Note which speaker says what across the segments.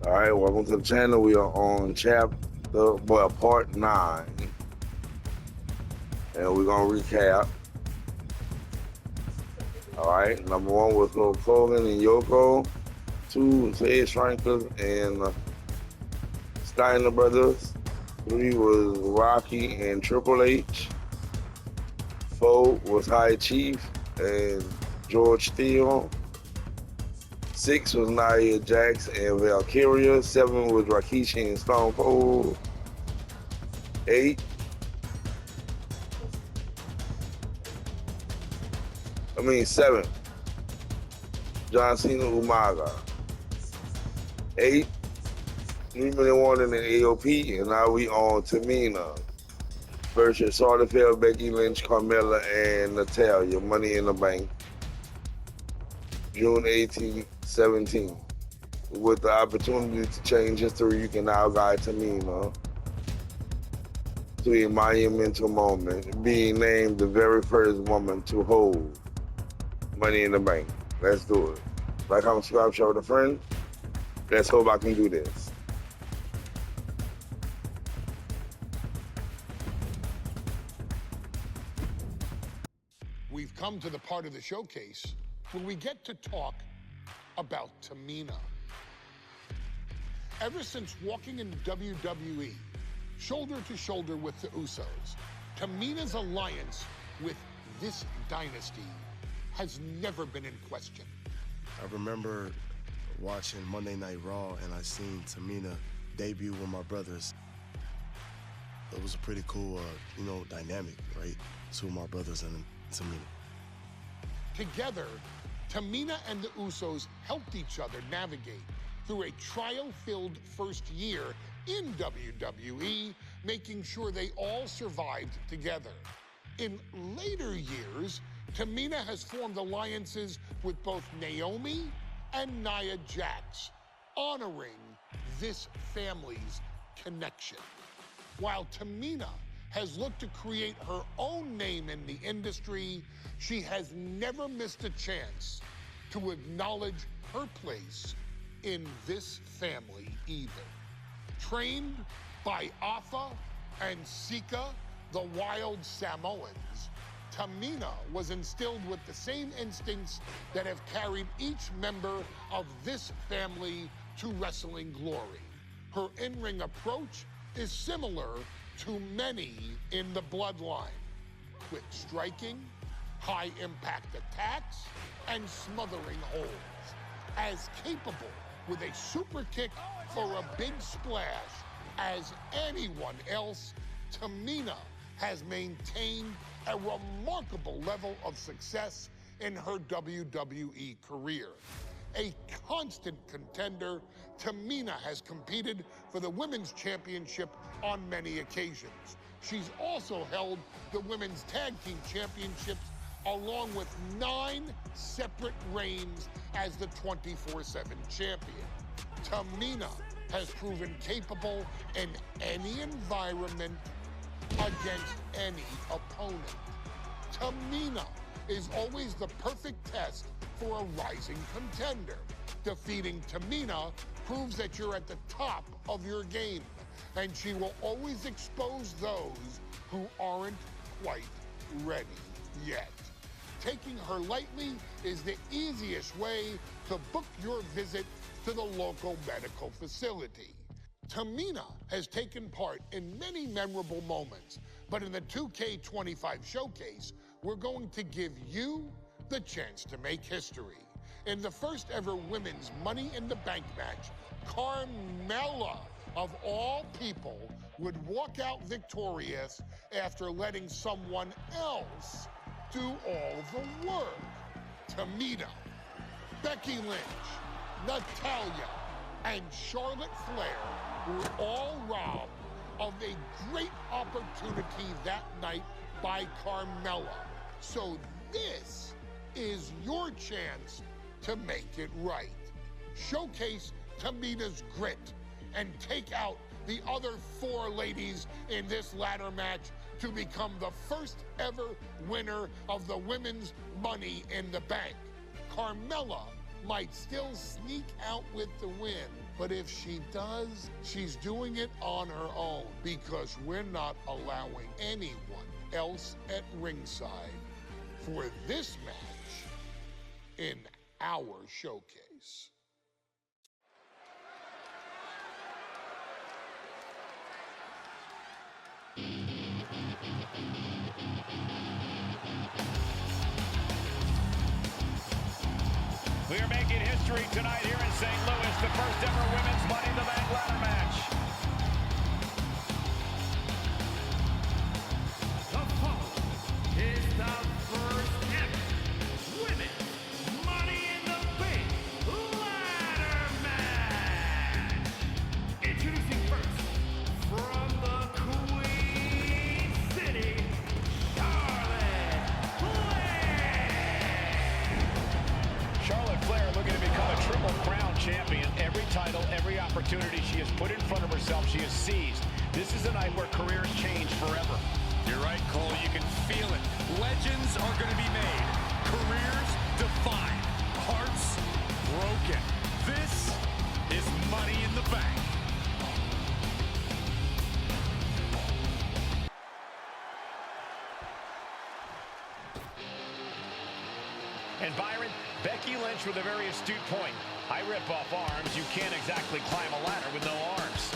Speaker 1: All right, welcome to the channel. We are on part 9. And we're going to recap. All right, number 1 was Hulk Hogan and Yoko. 2 was Edge Strikers and Steiner Brothers. 3 was Rocky and Triple H. 4 was High Chief and George Steele. 6 was Nia Jax and Valkyria. 7 was Rikishi and Stone Cold. 7. John Cena Umaga. 8. 3 million won in the AOP, and now we on Tamina versus Charlotte Flair, Becky Lynch, Carmella, and Natalya. Money in the Bank. June 18, 17. With the opportunity to change history, you can now guide Tamina to a monumental moment, being named the very first woman to hold Money in the Bank. Let's do it. Like, comment, subscribe, share with a friend. Let's hope I can do this.
Speaker 2: We've come to the part of the showcase where we get to talk about Tamina. Ever since walking into WWE, shoulder to shoulder with the Usos, Tamina's alliance with this dynasty has never been in question.
Speaker 3: I remember watching Monday Night Raw and I seen Tamina debut with my brothers. It was a pretty cool, dynamic, right? 2 of my brothers and Tamina.
Speaker 2: Together, Tamina and the Usos helped each other navigate through a trial-filled first year in WWE, making sure they all survived together. In later years, Tamina has formed alliances with both Naomi and Nia Jax, honoring this family's connection. While Tamina has looked to create her own name in the industry, she has never missed a chance to acknowledge her place in this family either. Trained by Afa and Sikoa, the wild Samoans, Tamina was instilled with the same instincts that have carried each member of this family to wrestling glory. Her in-ring approach is similar to many in the bloodline. Quick striking, high impact attacks, and smothering holds. As capable with a super kick for a big splash as anyone else, Tamina has maintained a remarkable level of success in her WWE career. A constant contender, Tamina has competed for the Women's Championship on many occasions. She's also held the Women's Tag Team Championships along with 9 separate reigns as the 24/7 champion. Tamina has proven capable in any environment against any opponent. Tamina is always the perfect test for a rising contender. Defeating Tamina proves that you're at the top of your game, and she will always expose those who aren't quite ready yet. Taking her lightly is the easiest way to book your visit to the local medical facility. Tamina has taken part in many memorable moments, but in the 2K25 showcase, we're going to give you the chance to make history. In the first ever women's Money in the Bank match, Carmella, of all people, would walk out victorious after letting someone else do all the work. Tamina, Becky Lynch, Natalya, and Charlotte Flair were all robbed of a great opportunity that night by Carmella. So this is your chance to make it right. Showcase Tamina's grit and take out the other 4 ladies in this ladder match to become the first ever winner of the Women's Money in the Bank. Carmella might still sneak out with the win, But if she does, she's doing it on her own because we're not allowing anyone else at ringside for this match in our showcase.
Speaker 4: We are making history tonight here in St. Louis, the first ever women's Money in the Bank ladder match.
Speaker 5: The following is the first ever women's Money in the Bank ladder match. Introducing first, from the Queen City,
Speaker 4: Charlotte Flair looking to become a Triple Crown champion. Every title, every opportunity she has put in front of herself, she has seized. This is a night where careers change forever.
Speaker 6: You're right, Cole. You can feel it. Legends are going to be made. Careers defined. Hearts broken. This is Money in the Bank.
Speaker 4: And Byron, Becky Lynch with a very astute point. I rip off arms. You can't exactly climb a ladder with no arms.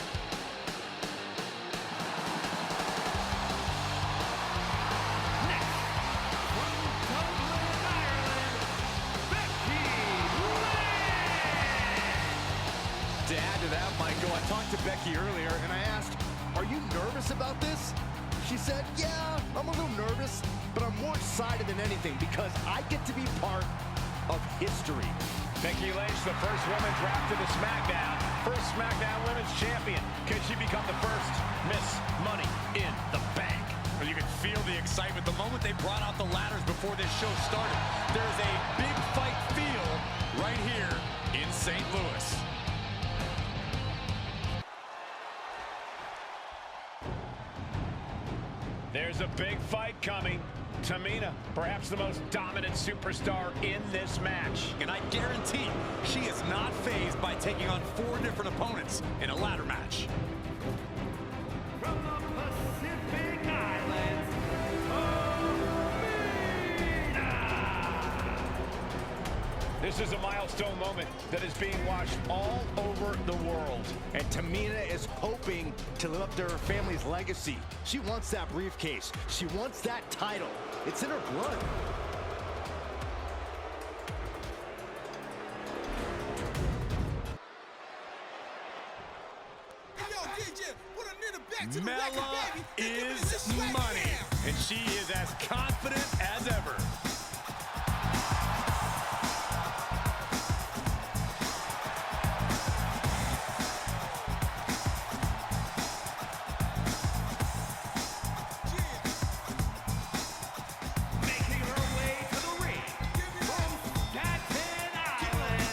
Speaker 5: Next, from Dublin, Ireland, Becky Lynch.
Speaker 6: To add to that, Michael, I talked to Becky earlier and I asked, are you nervous about this? She said, yeah, I'm a little nervous, but I'm more excited than anything because I get to be part of history.
Speaker 4: Becky Lynch, the first woman drafted to SmackDown. First SmackDown Women's Champion. Can she become the first Miss Money in the Bank?
Speaker 6: Well, you can feel the excitement the moment they brought out the ladders before this show started. There's a big fight feel right here in St. Louis.
Speaker 4: There's a big fight coming. Tamina, perhaps the most dominant superstar in this match.
Speaker 6: And I guarantee she is not fazed by taking on 4 different opponents in a ladder match.
Speaker 5: From the Pacific Islands,
Speaker 4: This is a milestone moment that is being watched all over the world.
Speaker 7: And Tamina is hoping to live up to her family's legacy. She wants that briefcase. She wants that title. It's in her blood.
Speaker 6: Mella is money, and she is as confident as ever.
Speaker 5: making her way to the ring from Staten Island,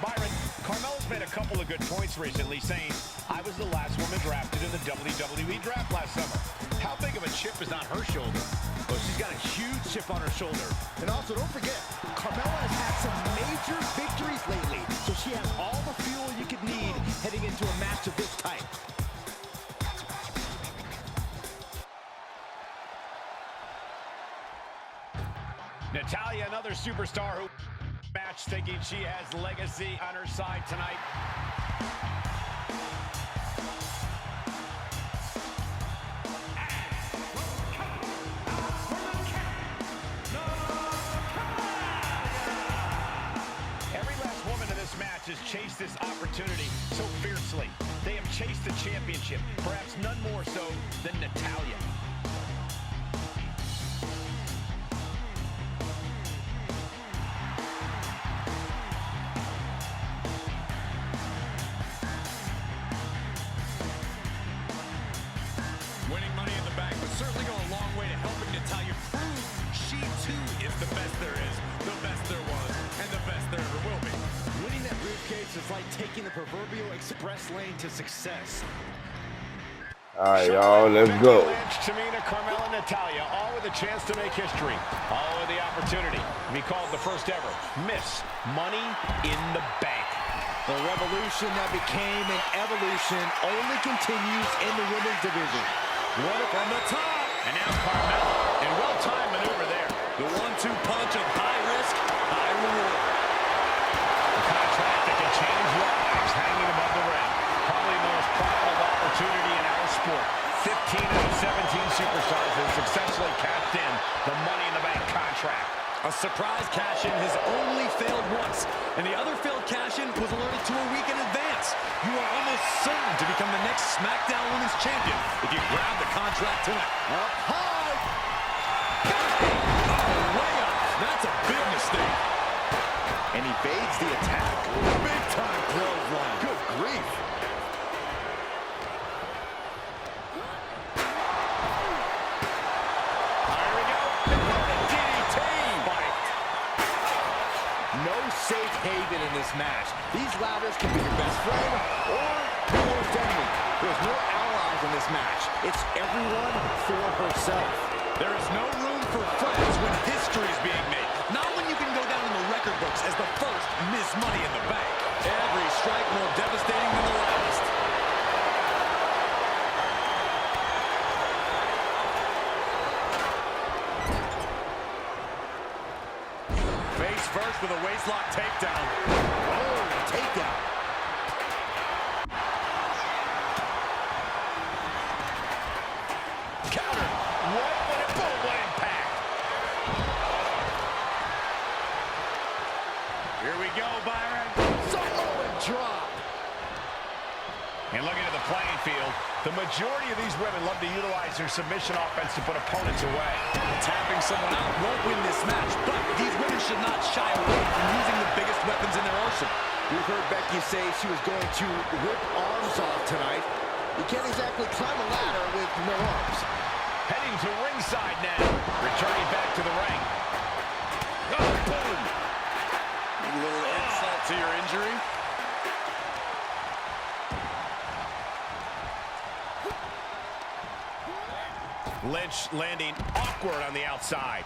Speaker 4: Byron, Carmella's made a couple of good points recently, saying, I was the last woman drafted in the WWE draft last summer. How big of a chip is on her shoulder?
Speaker 7: Well, she's got a huge chip on her shoulder. And also, don't forget, Carmella has had some major victories lately, so she has all the fuel you could need heading into a match of this type.
Speaker 4: Natalya, another superstar who match thinking she has legacy on her side tonight. Every last woman in this match has chased this opportunity so fiercely. They have chased the championship, perhaps none more so than Natalya.
Speaker 6: Winning Money in the Bank would certainly go a long way to helping Natalya prove she too is the best there is, the best there was, and the best there ever will be.
Speaker 7: Winning that briefcase is like taking the proverbial express lane to success.
Speaker 1: All right, y'all, let's go.
Speaker 4: Lynch, Tamina, Carmella, Natalya, all with a chance to make history. All with the opportunity to be called the first ever Miss Money in the Bank.
Speaker 7: The revolution that became an evolution only continues in the women's division. One from the top.
Speaker 4: And now Carmella, and well-timed maneuver there.
Speaker 6: The 1-2 punch of high risk, high reward.
Speaker 4: A contract that can change lives hanging above the ring. Probably the most profitable opportunity in our sport. 15 out of 17 superstars have successfully cashed in the Money in the Bank contract.
Speaker 6: A surprise cash-in has only failed once, and the other failed cash-in was alerted to a week in advance. You are almost certain to become the next SmackDown Women's Champion if you grab the contract tonight.
Speaker 7: Up high.
Speaker 6: Layup. That's a big mistake.
Speaker 7: And evades the attack.
Speaker 6: Big time clothesline.
Speaker 7: Good grief.
Speaker 4: Here we go.
Speaker 6: DDT.
Speaker 7: No safe haven in this match. These ladders can be your best friend or your worst enemy. There's no allies in this match. It's everyone for herself.
Speaker 6: There is no room for friends when history is being made. Not when you can go down in the record books as the first Miss Money in the Bank. Every strike more devastating than the last. Face first with a waistlock takedown.
Speaker 7: Oh, takedown.
Speaker 4: Counter. What impact. Here we go, Byron.
Speaker 7: Samoan drop.
Speaker 4: And looking at the playing field, the majority of these women love to utilize their submission offense to put opponents away.
Speaker 6: Tapping someone out won't win this match, but these women should not shy away from using the biggest weapons in their arsenal.
Speaker 7: We've heard Becky say she was going to rip arms off tonight. You can't exactly climb a ladder with no arms.
Speaker 4: Heading to ringside now. Returning back to the ring. Oh, boom.
Speaker 6: A little insult to your injury.
Speaker 4: Lynch landing awkward on the outside.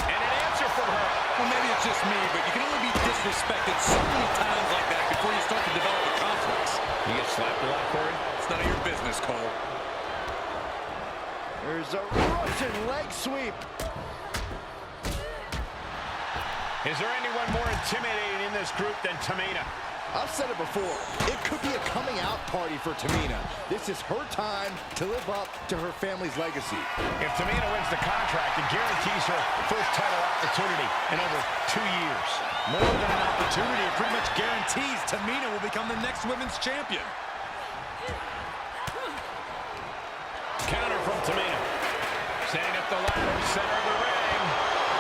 Speaker 4: And an answer from her.
Speaker 6: Well, maybe it's just me, but you can only be disrespected so many times like that before you start to develop a complex.
Speaker 4: You get slapped a lot, Corey?
Speaker 6: It's none of your business, Cole.
Speaker 7: There's a Russian leg sweep.
Speaker 4: Is there anyone more intimidating in this group than Tamina?
Speaker 7: I've said it before, it could be a coming out party for Tamina. This is her time to live up to her family's legacy.
Speaker 4: If Tamina wins the contract, it guarantees her first title opportunity in over 2 years.
Speaker 6: More than an opportunity, it pretty much guarantees Tamina will become the next women's champion.
Speaker 4: Counter from Tamina. Setting up the ladder, center of the ring.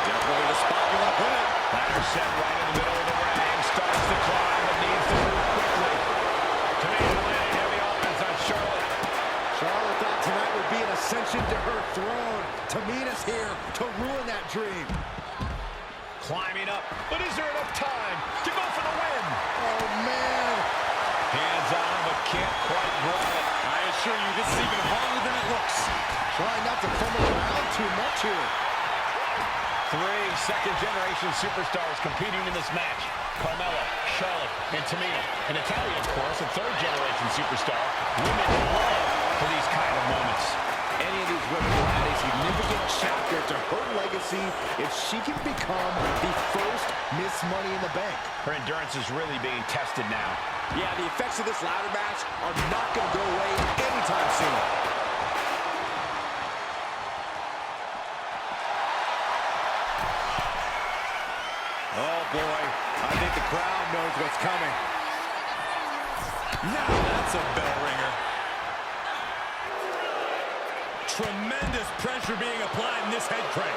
Speaker 6: Definitely the spot you want to put it.
Speaker 4: Ladder set right in the middle of the ring. Starts to climb, but needs to move quickly. Tamina landing heavy offense on Charlotte.
Speaker 7: Charlotte thought tonight would be an ascension to her throne. Tamina's here to ruin that dream.
Speaker 4: Climbing up, but is there enough time to go for the win?
Speaker 7: Oh, man.
Speaker 4: Hands on, but can't quite grab it.
Speaker 6: I assure you, this is even harder than it looks.
Speaker 7: Trying not to fumble around too much here.
Speaker 4: 3 second-generation superstars competing in this match. Carmella, Charlotte, and Tamina. And Natalya, of course, a third-generation superstar. Women love for these kind of moments.
Speaker 7: Any of these women will add a significant chapter to her legacy if she can become the first Miss Money in the Bank.
Speaker 4: Her endurance is really being tested now.
Speaker 7: Yeah, the effects of this ladder match are not going to go away anytime soon.
Speaker 6: Oh, boy. I think the crowd knows what's coming. Now that's a bell ringer. Tremendous pressure being applied in this head crank.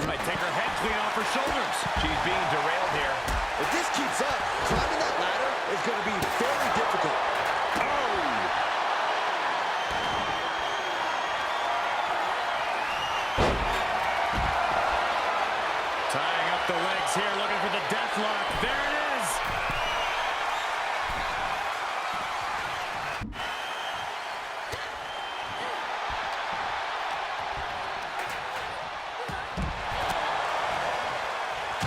Speaker 6: Might take her head clean off her shoulders.
Speaker 4: She's being derailed here.
Speaker 7: If this keeps up, climbing that ladder is going to be very difficult.
Speaker 6: Tying up the legs here Flair looking for the death lock. There it is.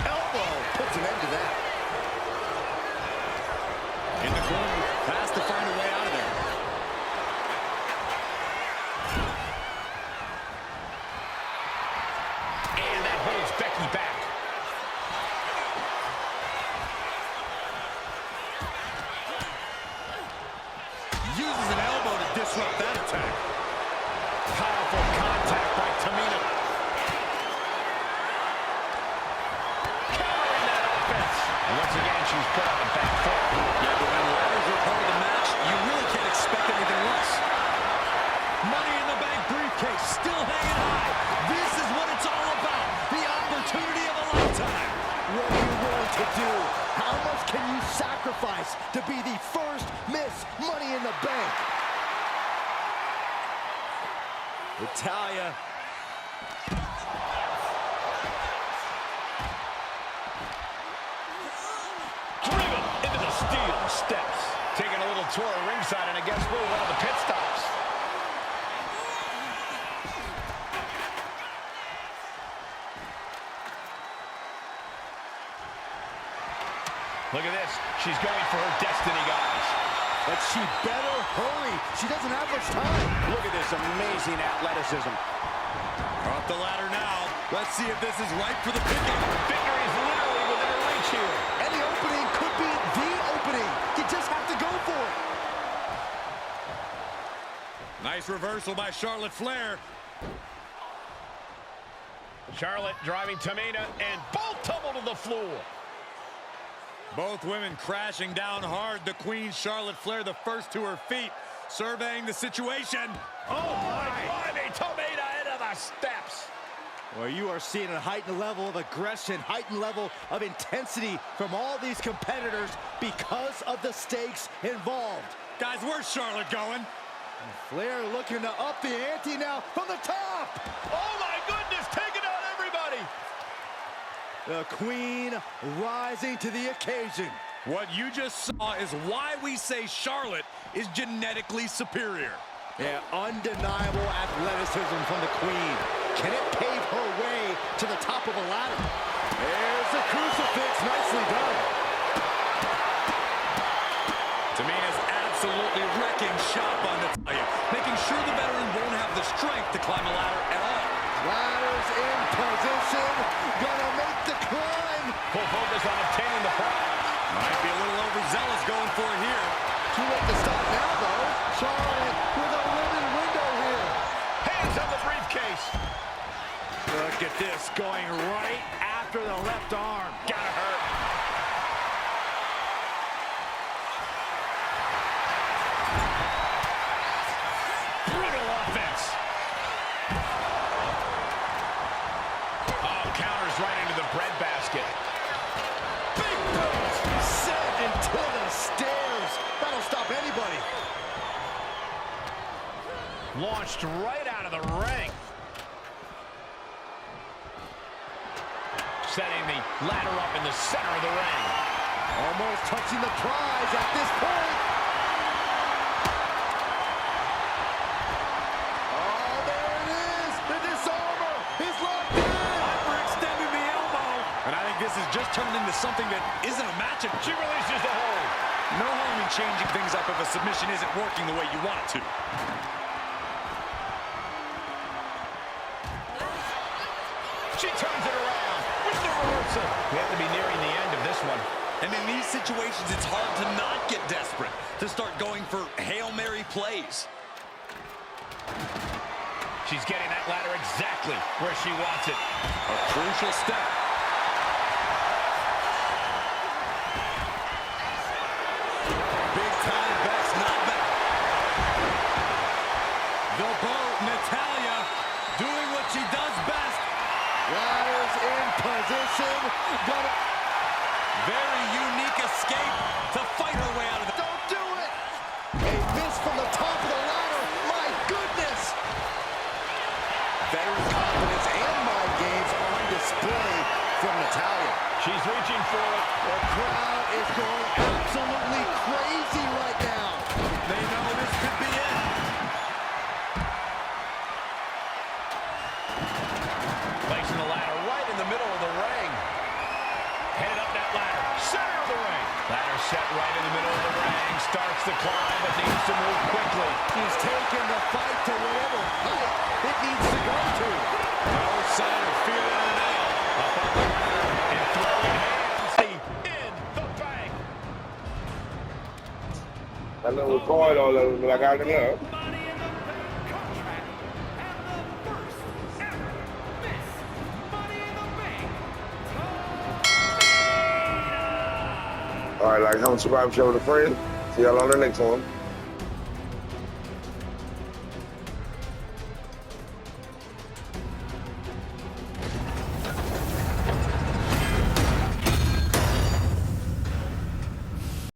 Speaker 7: Elbow puts an end to that.
Speaker 6: In the corner, has to find a way out of there.
Speaker 4: And that holds Becky back.
Speaker 6: Uses an elbow to disrupt that attack. Powerful contact by Tamina.
Speaker 4: Countering that offense. And once again, she's put on the back foot.
Speaker 6: Yeah, but when ladders are part of the match, you really can't expect anything less. Money in the Bank briefcase still hanging high. This is what it's all about. The opportunity of a lifetime.
Speaker 7: What are you willing to do? How much can you sacrifice to be the first Miss Money in the Bank?
Speaker 6: Natalya.
Speaker 4: Driven into the steel steps. Taking a little tour of ringside, and I guess we're one of the pit stops. Look at this. She's going for her destiny, guys.
Speaker 7: But she better hurry. She doesn't have much time.
Speaker 6: Look at this amazing athleticism. Off the ladder now. Let's see if this is right for the picking.
Speaker 4: Victory is literally within her reach here.
Speaker 7: Any opening could be the opening. You just have to go for it.
Speaker 6: Nice reversal by Charlotte Flair.
Speaker 4: Charlotte driving Tamina, and both tumble to the floor.
Speaker 6: Both women crashing down hard. The Queen, Charlotte Flair, the first to her feet, surveying the situation.
Speaker 4: Oh, my blimey, Tamina into the steps.
Speaker 7: Well, you are seeing a heightened level of aggression, heightened level of intensity from all these competitors because of the stakes involved.
Speaker 6: Guys, where's Charlotte going?
Speaker 7: Flair looking to up the ante now from the top.
Speaker 4: Oh, my goodness, taking out everybody.
Speaker 7: The Queen rising to the occasion.
Speaker 6: What you just saw is why we say Charlotte is genetically superior.
Speaker 7: Yeah, undeniable athleticism from the Queen. Can it pave her way to the top of a ladder? There's the crucifix, nicely done.
Speaker 6: Tamina's absolutely wrecking shop on Natalya, making sure the veteran won't have the strength to climb a ladder at all.
Speaker 7: Ladders in position, gonna make the climb.
Speaker 4: Full focus on obtaining the prize.
Speaker 6: Might be a little overzealous going for it here.
Speaker 7: Too late to stop now, though. Charlotte with a limited window here.
Speaker 4: Hands on the briefcase.
Speaker 6: Look at this, going right after the left arm.
Speaker 4: Gotta hurt. Brutal offense. Oh, counters right into the breadbasket.
Speaker 7: Big boot sent into the stairs. That'll stop anybody.
Speaker 4: Launched right out of the ring. Setting the ladder up in the center of the ring.
Speaker 7: Almost touching the prize at this point. Oh, there it is. The disarmer is locked in.
Speaker 6: Hyperextended the elbow. And I think this has just turned into something that isn't a match.
Speaker 4: She releases the hold.
Speaker 6: No harm in changing things up if a submission isn't working the way you want it to.
Speaker 4: She turns it around with the reversal. We have to be nearing the end of this one.
Speaker 6: And in these situations, it's hard to not get desperate, to start going for Hail Mary plays.
Speaker 4: She's getting that ladder exactly where she wants it.
Speaker 6: A crucial step. Big time best, not bad. The bow, Natalya, doing what she does best.
Speaker 7: Ladders in position.
Speaker 6: Very unique escape to fight her way out of the...
Speaker 7: Don't do it. A miss from the top of the ladder. My goodness. Veteran confidence and mind games on display
Speaker 4: She's reaching for it.
Speaker 6: The crowd is going absolutely crazy right now.
Speaker 4: They know this could be it. Placing the ladder right in the middle of the ring. Headed up that ladder. Center of the ring. Ladder set right in the middle of the ring. Starts to climb, but needs to move quickly.
Speaker 6: He's taking the fight to whatever height it needs to go to.
Speaker 4: No sign of fear in her now. Up on the ladder and throwing hands. In the bank.
Speaker 1: That little coil all over me like I can love.
Speaker 5: Money in the Bank contract and the first ever Miss Money in the Bank. Tamina.
Speaker 1: All right, like, I'm subscribe, share with a friend. See y'all on the next one.